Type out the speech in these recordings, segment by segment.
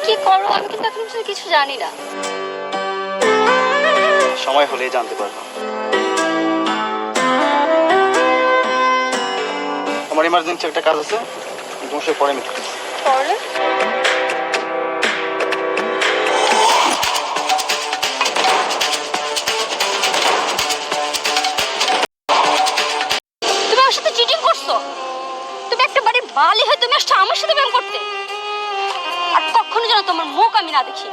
কি করো আমি কিন্তু এখন কিছু জানি না। সময় হলেই জানতে পারবো। আমার ইমার্জেন্সি একটা কাজ আছে, তোমার সাথে পরে মিট করছি। পরে তুমি আমার সাথে চিটিং করছো। তুমি একটা বাড়ির মালি হয়ে তুমি আসছো আমার সাথে প্রেম করতে। আর কখনো যেন তোমার মুখ আমি না দেখি।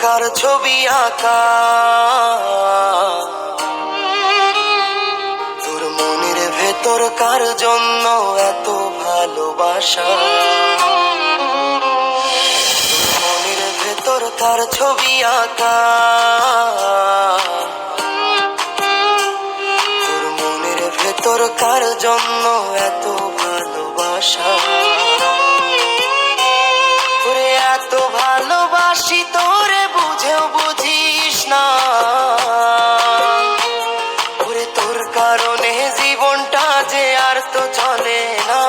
কার ছবি আঁকা তোর মনের ভেতর কার জন্য এত ভালোবাসা তোর মনের ভেতর কার ছবি আঁকা তোর মনের ভেতর কার জন্য এত ভালোবাসা তোরে এত ভালোবাসি তোরে বুঝেও বুঝিস না ওরে তোর কারণে জীবনটা যে আর তো চলে না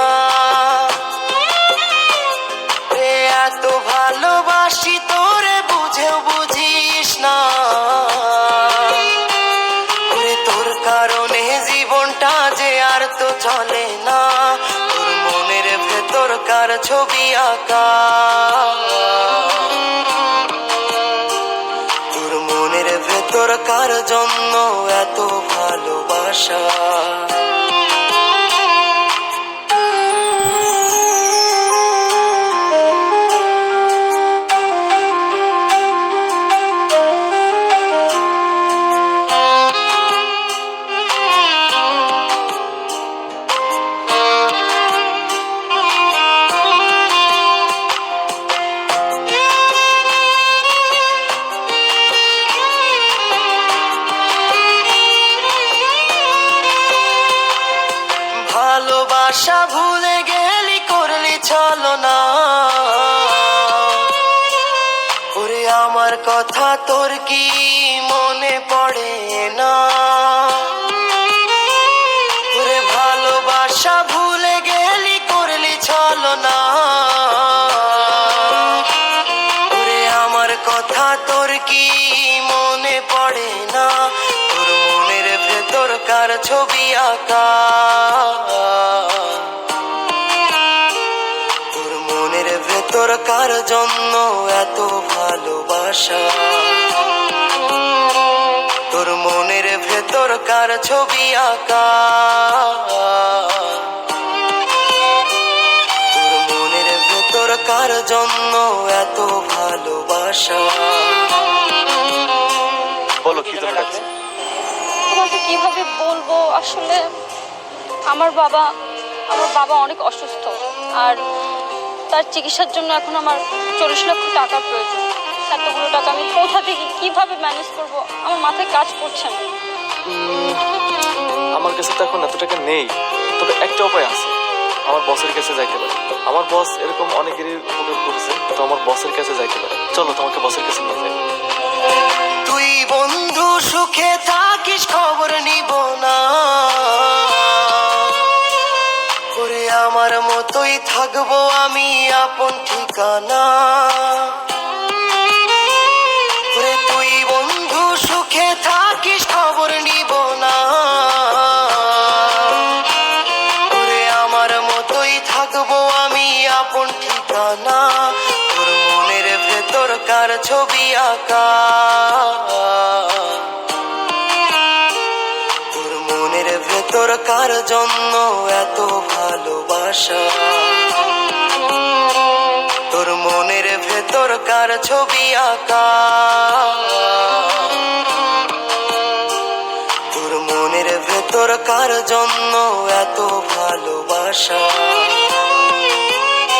ওরে এত ভালোবাসি তোরে বুঝেও বুঝিস না ওরে তোর কারণে জীবনটা যে আর তো চলে না তোর মনের ভেতর কার ছবি আঁকা তোর মনের ভেতর কার জন্য এত ভালোবাসা ভালোবাসা ভুলে গেলি করলি চলো না ওরে আমার কথা তোর কি মনে পড়ে না ওরে ভালোবাসা ভুলে গেলি করলি চলো না ওরে আমার কথা তোর কি মনে পড়ে না তোর মনের ভেতর কার ছবি আঁকা তোর মনের ভেতর কার জন্য এত ভালোবাসা তোর মনের ভেতর কার ছবি আঁকা তোর মনের ভেতর কার জন্য এত ভালোবাসা বলো কি তোমার কাছে? তোমাকে কিভাবে বলবো আসলে আমার বাবা অনেক অসুস্থ আর তার চিকিৎসার জন্য এখন আমার 40 লক্ষ টাকার প্রয়োজন। এতগুলো টাকা আমি কোথা থেকে কিভাবে ম্যানেজ করব আমার মাথায় কাজ করছে না। আমার কাছে তো এখন এত টাকা নেই, তবে একটা উপায় আছে, আমার বসের কাছে যাইতে পারে। আমার বস এরকম অনেকেরই উপকার করেছে, তো আমার বসের কাছে যাইতে পারে। চলো তোমাকে বসের কাছে নিয়ে যাই। তুই বন্ধু সুখে থাকিস খবর নিব না ওরে আমার মতোই থাকবো আমি আপন ঠিকানা ওরে তুই বন্ধু সুখে থাকিস খবর নিব না ওরে আমার মতোই থাকবো আমি আপন ঠিকানা তোর মনের ভেতর কার ছবি আঁকা তোর মনের ভেতর কার জন্য এত ভালোবাসা তোর মনের ভেতর কার ছবি আঁকা তোর মনের ভেতর কার জন্য এত ভালোবাসা।